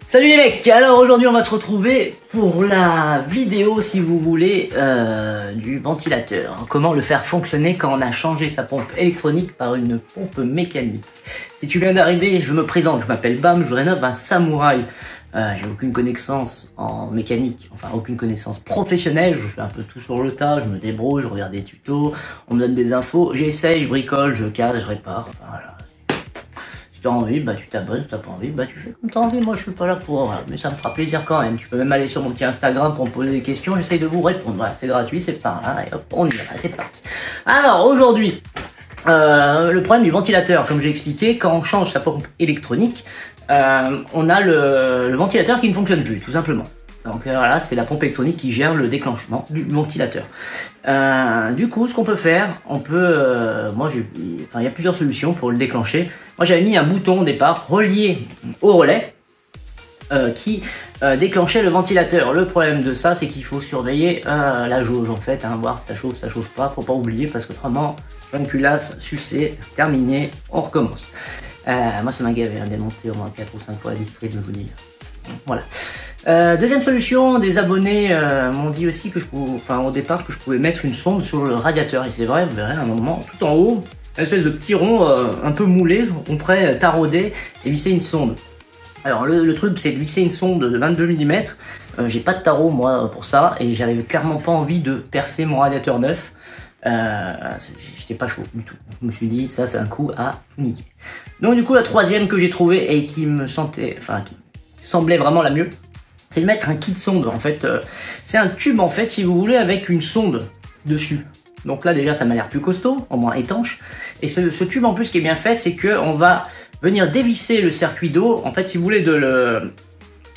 Salut les mecs, alors aujourd'hui on va se retrouver pour la vidéo si vous voulez du ventilateur. Comment le faire fonctionner quand on a changé sa pompe électronique par une pompe mécanique. Si tu viens d'arriver, je me présente, je m'appelle Bam, je rénove un samouraï. J'ai aucune connaissance en mécanique, enfin aucune connaissance professionnelle, je fais un peu tout sur le tas, je me débrouille, je regarde des tutos, on me donne des infos, j'essaye, je bricole, je casse, je répare, enfin, voilà. Si tu as envie, bah tu t'abonnes, si tu n'as pas envie, bah tu fais comme tu as envie, moi je suis pas là pour, mais ça me fera plaisir quand même. Tu peux même aller sur mon petit Instagram pour me poser des questions, j'essaye de vous répondre, voilà, c'est gratuit, c'est par là, et hop, on y va, c'est parti. Alors aujourd'hui, le problème du ventilateur, comme j'ai expliqué, quand on change sa pompe électronique, on a le ventilateur qui ne fonctionne plus, tout simplement. Donc voilà, c'est la pompe électronique qui gère le déclenchement du ventilateur. Du coup, ce qu'on peut faire, on peut, il y a plusieurs solutions pour le déclencher. Moi, j'avais mis un bouton au départ relié au relais qui déclenchait le ventilateur. Le problème de ça, c'est qu'il faut surveiller la jauge en fait, hein, voir si ça chauffe pas. Faut pas oublier parce qu'autrement, plein de culasse, succès, terminé, on recommence. Moi, ça m'a gavé, hein, démonter au moins 4 ou 5 fois la distrib, je vous dis. Voilà. Deuxième solution, des abonnés m'ont dit aussi que au départ que je pouvais mettre une sonde sur le radiateur. Et c'est vrai, vous verrez à un moment, tout en haut, une espèce de petit rond un peu moulé, on pourrait tarauder et visser une sonde. Alors le truc, c'est de visser une sonde de 22 mm. J'ai pas de tarot moi pour ça et j'avais clairement pas envie de percer mon radiateur neuf. J'étais pas chaud du tout. Je me suis dit, ça c'est un coup à niquer. Donc du coup, la troisième que j'ai trouvée et qui semblait vraiment la mieux, c'est de mettre un kit sonde. En fait, c'est un tube en fait, si vous voulez, avec une sonde dessus. Donc là déjà, ça m'a l'air plus costaud, au moins étanche. Et ce tube en plus, ce qui est bien fait, c'est que on va venir dévisser le circuit d'eau, en fait, si vous voulez,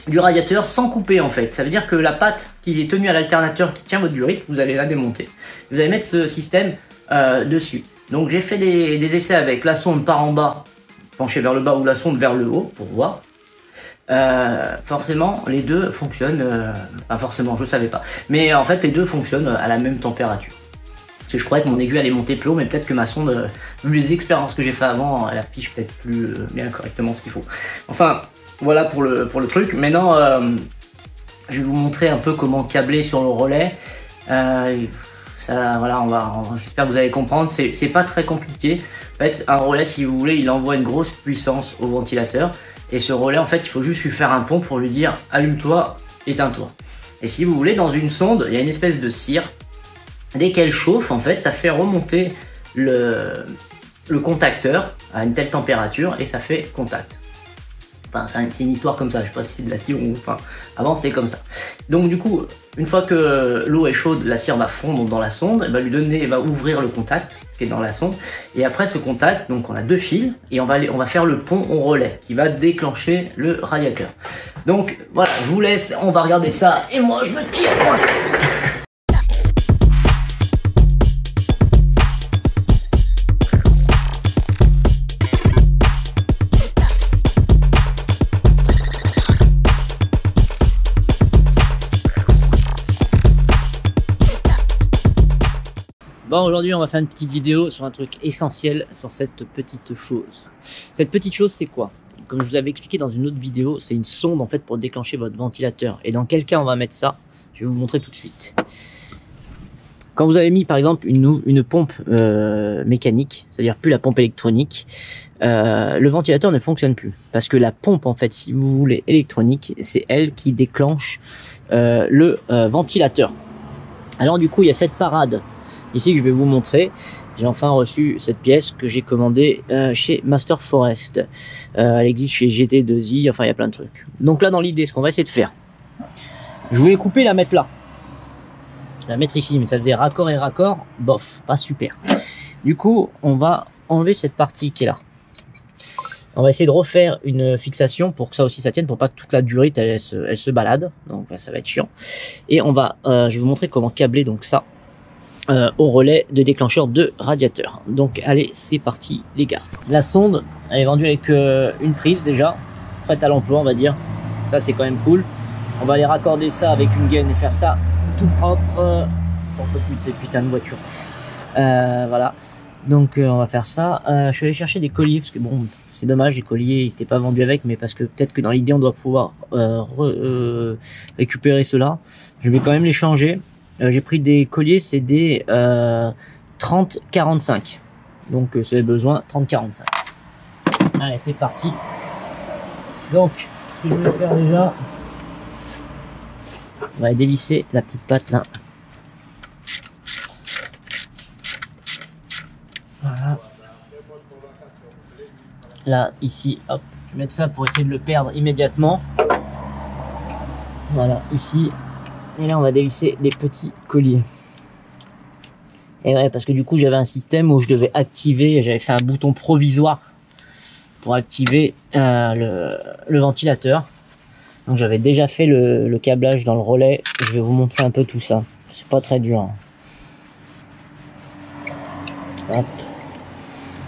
du radiateur sans couper en fait. Ça veut dire que la patte qui est tenue à l'alternateur qui tient votre durite, vous allez la démonter. Vous allez mettre ce système dessus. Donc j'ai fait des essais avec la sonde par en bas, penchée vers le bas, ou la sonde vers le haut pour voir. Forcément les deux fonctionnent, enfin forcément je savais pas, mais en fait les deux fonctionnent à la même température. Parce que je croyais que mon aiguille allait monter plus haut, mais peut-être que ma sonde, vu les expériences que j'ai fait avant, elle affiche peut-être plus bien correctement ce qu'il faut. Enfin voilà pour le truc. Maintenant je vais vous montrer un peu comment câbler sur le relais. Ça, voilà, j'espère que vous allez comprendre, c'est pas très compliqué. En fait, un relais, si vous voulez, il envoie une grosse puissance au ventilateur. Et ce relais, en fait, il faut juste lui faire un pont pour lui dire « allume-toi, éteins-toi ». Et si vous voulez, dans une sonde, il y a une espèce de cire. Dès qu'elle chauffe, en fait, ça fait remonter le contacteur à une telle température et ça fait contact. Enfin, c'est une histoire comme ça, je sais pas si c'est de la cire ou... Enfin, avant c'était comme ça. Donc du coup, une fois que l'eau est chaude, la cire va fondre dans la sonde, elle va ouvrir le contact qui est dans la sonde. Et après ce contact, donc on a deux fils, et on va faire le pont au relais qui va déclencher le radiateur. Donc voilà, je vous laisse, on va regarder ça, et moi je me tire pour l'instant. Bon, aujourd'hui on va faire une petite vidéo sur un truc essentiel, sur cette petite chose. Cette petite chose, c'est quoi? Comme je vous avais expliqué dans une autre vidéo, c'est une sonde en fait pour déclencher votre ventilateur. Et dans quel cas on va mettre ça? Je vais vous montrer tout de suite. Quand vous avez mis par exemple une pompe mécanique, c'est-à-dire plus la pompe électronique, le ventilateur ne fonctionne plus. Parce que la pompe en fait, si vous voulez, électronique, c'est elle qui déclenche le ventilateur. Alors du coup, il y a cette parade ici que je vais vous montrer. J'ai enfin reçu cette pièce que j'ai commandée chez Master Forest. Elle existe chez GT2i, enfin il y a plein de trucs. Donc là dans l'idée, ce qu'on va essayer de faire, je voulais couper et la mettre là. La mettre ici, mais ça faisait raccord et raccord, bof, pas super. Du coup, on va enlever cette partie qui est là. On va essayer de refaire une fixation pour que ça aussi ça tienne, pour pas que toute la durite elle se balade. Donc ça va être chiant. Et on va, je vais vous montrer comment câbler donc ça au relais de déclencheur de radiateur. Donc allez, c'est parti les gars. La sonde, elle est vendue avec une prise déjà, prête à l'emploi on va dire. Ça c'est quand même cool. On va aller raccorder ça avec une gaine et faire ça tout propre. On peut plus de ces putains de voitures. Voilà. Donc on va faire ça. Je suis allé chercher des colliers parce que bon, c'est dommage, les colliers ils s'étaient pas vendus avec, mais parce que peut-être que dans l'idée on doit pouvoir récupérer cela. Je vais quand même les changer. J'ai pris des colliers, c'est des 30-45. Donc c'est besoin 30-45. Allez, c'est parti. Donc, ce que je vais faire déjà, on va dévisser la petite patte là. Voilà. Là, ici, hop, je vais mettre ça pour essayer de le perdre immédiatement. Voilà, ici. Et là, on va dévisser les petits colliers. Et ouais, parce que du coup, j'avais un système où je devais activer, j'avais fait un bouton provisoire pour activer le ventilateur. Donc j'avais déjà fait le câblage dans le relais. Je vais vous montrer un peu tout ça. C'est pas très dur. Hop.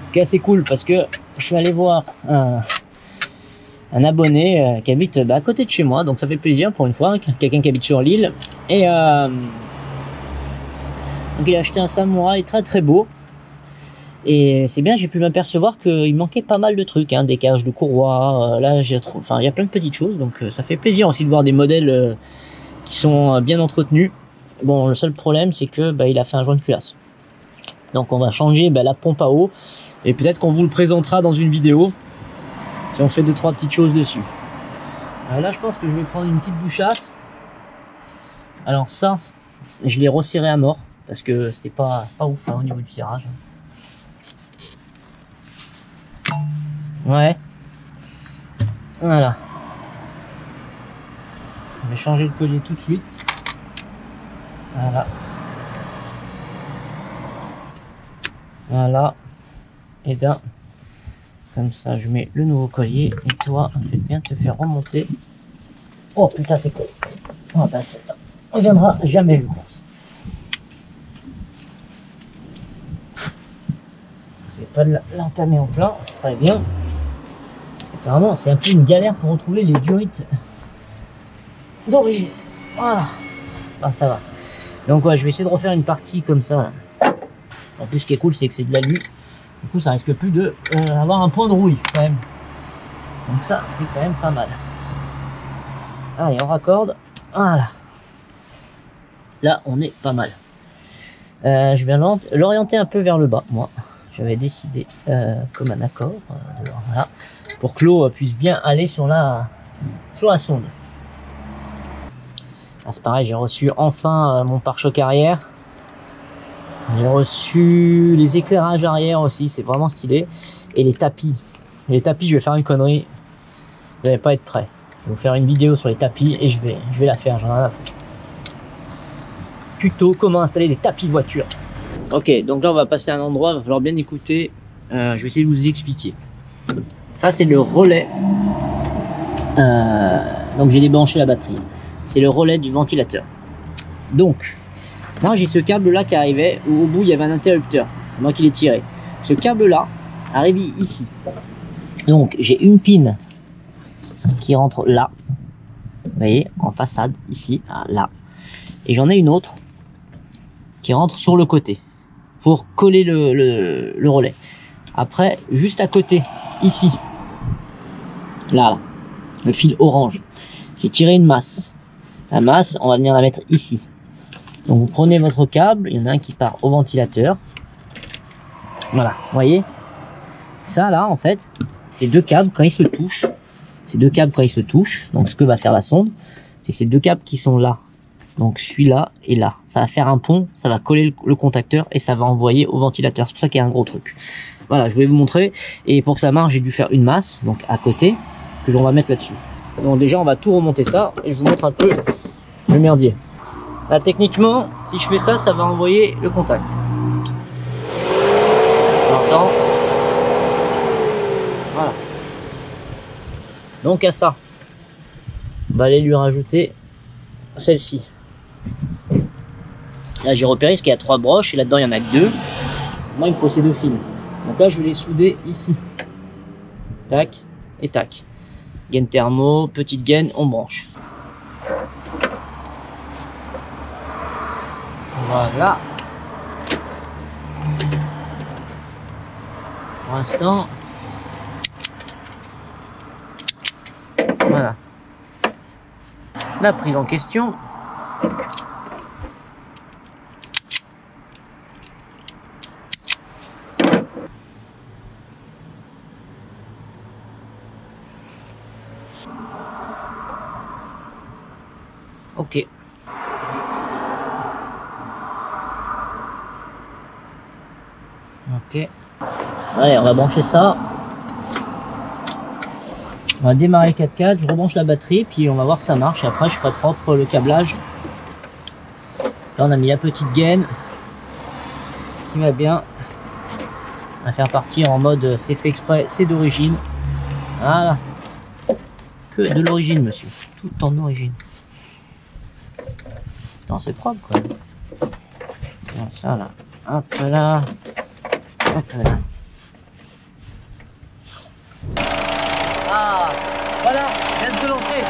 Ok, c'est cool parce que je suis allé voir un abonné qui habite à côté de chez moi. Donc ça fait plaisir pour une fois. Quelqu'un qui habite sur l'île. Et donc il a acheté un samouraï très très beau. Et c'est bien, j'ai pu m'apercevoir qu'il manquait pas mal de trucs, hein, des cages de courroie, là j'ai trop, enfin il y a plein de petites choses, donc ça fait plaisir aussi de voir des modèles qui sont bien entretenus. Bon, le seul problème c'est que il a fait un joint de culasse. Donc on va changer la pompe à eau, et peut-être qu'on vous le présentera dans une vidéo, si on fait 2-3 petites choses dessus. Là je pense que je vais prendre une petite bouchasse. Alors ça, je l'ai resserré à mort, parce que c'était pas ouf hein, au niveau du serrage. Ouais. Voilà. Je vais changer le collier tout de suite. Voilà. Voilà. Et d'un. Comme ça, je mets le nouveau collier. Et toi, je vais bien te faire remonter. Oh putain, c'est cool. Oh ben, ça ne reviendra jamais, je pense. C'est pas de l'entamer en plein. Très bien. Apparemment, c'est un peu une galère pour retrouver les durites d'origine. Voilà. Ah, ça va. Donc, ouais, je vais essayer de refaire une partie comme ça. En plus, ce qui est cool, c'est que c'est de l'alu. Du coup, ça risque plus de avoir un point de rouille, quand même. Donc ça, c'est quand même pas mal. Allez, on raccorde. Voilà. Là, on est pas mal. Je vais l'orienter un peu vers le bas, moi. J'avais décidé comme un accord. Voilà. Pour que l'eau puisse bien aller sur la sonde. C'est pareil, j'ai reçu enfin mon pare-choc arrière. J'ai reçu les éclairages arrière aussi, c'est vraiment stylé. Et les tapis. Les tapis, je vais faire une connerie. Vous n'allez pas être prêts. Je vais vous faire une vidéo sur les tapis et je vais la faire, j'en ai rien à foutre. Tuto, comment installer des tapis de voiture. Ok, donc là on va passer à un endroit, il va falloir bien écouter. Je vais essayer de vous expliquer. Ça c'est le relais. Donc j'ai débranché la batterie. C'est le relais du ventilateur. Donc, moi j'ai ce câble là qui arrivait, où au bout il y avait un interrupteur. C'est moi qui l'ai tiré. Ce câble là arrive ici. Donc j'ai une pin qui rentre là. Vous voyez, en façade, ici, là. Et j'en ai une autre qui rentre sur le côté pour coller le relais. Après, juste à côté, ici, là, le fil orange, j'ai tiré une masse. La masse, on va venir la mettre ici. Donc vous prenez votre câble, il y en a un qui part au ventilateur. Voilà, vous voyez. Ça là, en fait, c'est deux câbles quand ils se touchent. Ces deux câbles quand ils se touchent. Donc ce que va faire la sonde, c'est ces deux câbles qui sont là. Donc celui-là et là. Ça va faire un pont, ça va coller le contacteur et ça va envoyer au ventilateur. C'est pour ça qu'il y a un gros truc. Voilà, je voulais vous montrer. Et pour que ça marche, j'ai dû faire une masse, donc à côté, que on va mettre là-dessus. Donc déjà, on va tout remonter ça et je vous montre un peu le merdier. Là, techniquement, si je fais ça, ça va envoyer le contact. On entend. Voilà. Donc à ça, on va aller lui rajouter celle-ci. Là, j'ai repéré parce qu'il y a 3 broches et là-dedans, il y en a que 2. Moi, il me faut ces 2 fils. Donc là, je vais les souder ici. Tac et tac. Gaine thermo, petite gaine, on branche. Voilà. Pour l'instant, Voilà. La prise en question. Ok. Ok. Allez, on va brancher ça. On va démarrer le 4x4, je rebranche la batterie, puis on va voir si ça marche. Et après, je ferai propre le câblage. Là, on a mis la petite gaine qui va bien. On va faire partir en mode c'est fait exprès, c'est d'origine. Voilà. Que de l'origine, monsieur. Tout en origine. Putain, c'est propre, quoi. Bien, ça, là. Hop là. Hop là. Ah, voilà, il vient de se lancer.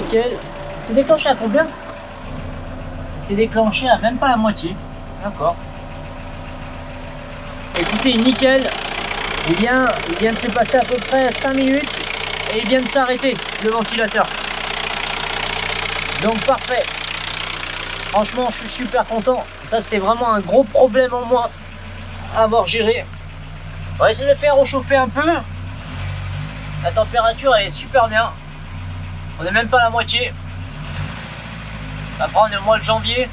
Nickel. C'est déclenché à combien? C'est déclenché à même pas la moitié. D'accord. Écoutez, nickel. Il vient de se passer à peu près 5 minutes et il vient de s'arrêter, le ventilateur. Donc parfait. Franchement, je suis super content. Ça, c'est vraiment un gros problème en moins à avoir géré. On va essayer de le faire rechauffer un peu. La température elle est super bien. On n'est même pas à la moitié. Après on est au mois de janvier.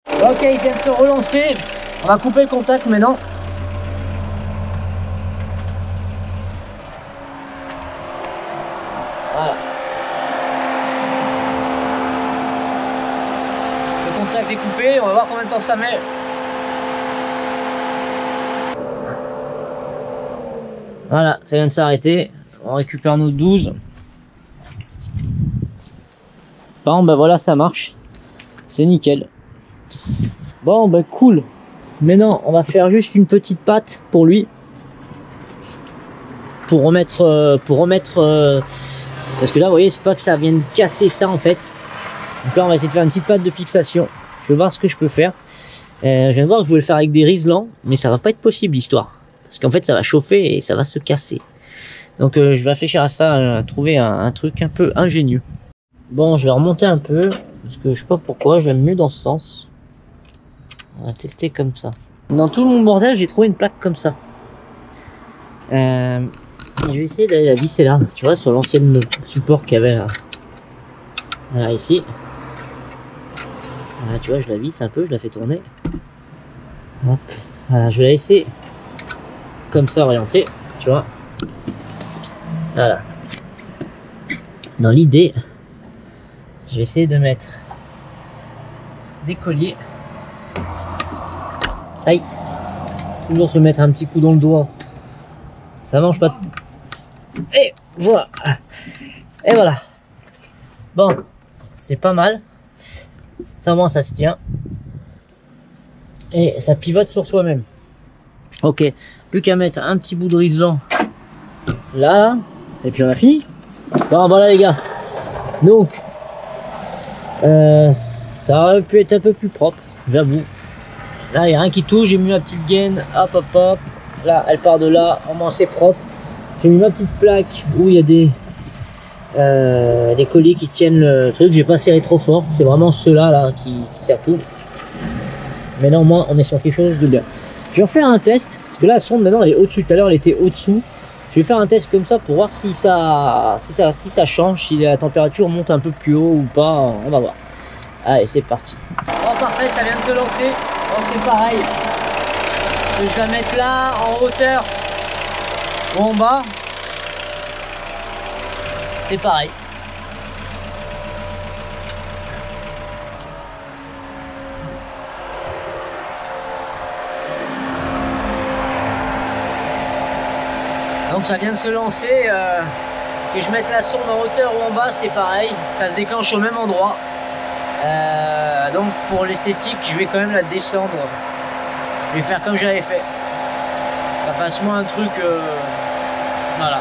Ok, il vient de se relancer. On va couper le contact maintenant. Voilà. Le contact est coupé. On va voir combien de temps ça met. Voilà, ça vient de s'arrêter. On récupère nos 12. Bon, bah voilà, ça marche. C'est nickel. Bon, bah cool. Maintenant, on va faire juste une petite patte pour lui. Pour remettre... parce que là, vous voyez, c'est pas que ça vienne casser ça, en fait. Donc là, on va essayer de faire une petite patte de fixation. Je vais voir ce que je peux faire. Je viens de voir que je voulais le faire avec des riselants. Mais ça va pas être possible, l'histoire. Parce qu'en fait ça va chauffer et ça va se casser. Donc je vais réfléchir à ça, à trouver un truc un peu ingénieux. Bon, je vais remonter un peu, parce que je sais pas pourquoi, j'aime mieux dans ce sens. On va tester comme ça. Dans tout mon bordel, j'ai trouvé une plaque comme ça. Je vais essayer de la visser là, tu vois, sur l'ancienne support qu'il y avait là. Voilà, ici. Voilà, tu vois, je la visse un peu, je la fais tourner. Hop. Voilà, je vais la laisser comme ça orienté, tu vois. Voilà. Dans l'idée, je vais essayer de mettre des colliers. Aïe. Toujours se mettre un petit coup dans le doigt. Ça mange pas. Et voilà. Et voilà. Bon, c'est pas mal. Ça moins ça se tient. Et ça pivote sur soi-même. Ok. Plus qu'à mettre un petit bout de riselant là, et puis on a fini. Bon voilà les gars, donc ça aurait pu être un peu plus propre, j'avoue. Là il n'y a rien qui touche, j'ai mis ma petite gaine, hop hop hop, là elle part de là, au moins c'est propre. J'ai mis ma petite plaque où il y a des colliers qui tiennent le truc, j'ai pas serré trop fort, c'est vraiment ceux-là là, qui servent tout. Mais non, au moins on est sur quelque chose de bien. Je vais refaire un test. Parce que là, la sonde maintenant elle est au-dessus. Tout à l'heure, elle était au-dessous. Je vais faire un test comme ça pour voir si ça change, si la température monte un peu plus haut ou pas. On va voir. Allez, c'est parti. Bon, parfait, ça vient de se lancer. Donc, c'est pareil. Je vais la mettre là, en hauteur ou en bas. C'est pareil. Donc ça vient de se lancer, que je mette la sonde en hauteur ou en bas, c'est pareil, ça se déclenche au même endroit. Donc pour l'esthétique, je vais quand même la descendre. Je vais faire comme j'avais fait. Ça fasse moins un truc, voilà.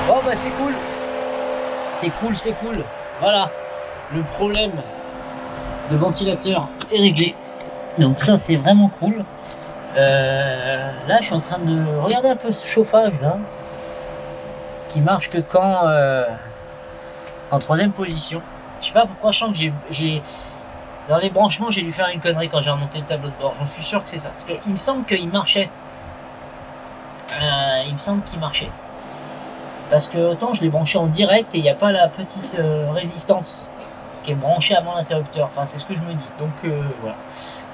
Bon bah c'est cool. C'est cool, c'est cool. Voilà, le problème de ventilateur est réglé. Donc ça c'est vraiment cool. Là je suis en train de regarder un peu ce chauffage là. qui marche que quand en troisième position. Je sais pas pourquoi, je sens que j'ai dans les branchements j'ai dû faire une connerie quand j'ai remonté le tableau de bord. J'en suis sûr que c'est ça. Parce qu'il me semble qu'il marchait. Il me semble qu'il marchait. Parce que autant je l'ai branché en direct et il n'y a pas la petite résistance qui est branchée avant l'interrupteur. Enfin c'est ce que je me dis. Donc voilà.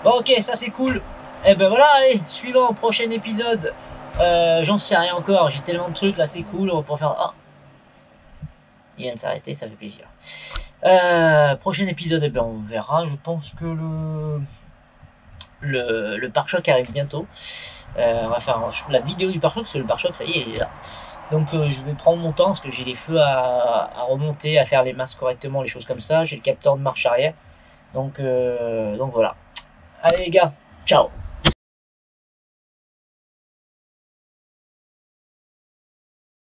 Bon ok, ça c'est cool. Et ben voilà, allez, suivant, prochain épisode. J'en sais rien encore, j'ai tellement de trucs là, c'est cool, on va pouvoir faire. Ah, il vient de s'arrêter, ça fait plaisir. Prochain épisode, eh ben, on verra. Je pense que le pare-choc arrive bientôt. On va faire la vidéo du pare-choc, parce que le pare-choc, ça y est, il est là. Donc je vais prendre mon temps, parce que j'ai les feux à remonter, à faire les masses correctement, les choses comme ça. J'ai le capteur de marche arrière. Donc voilà. Allez les gars, ciao.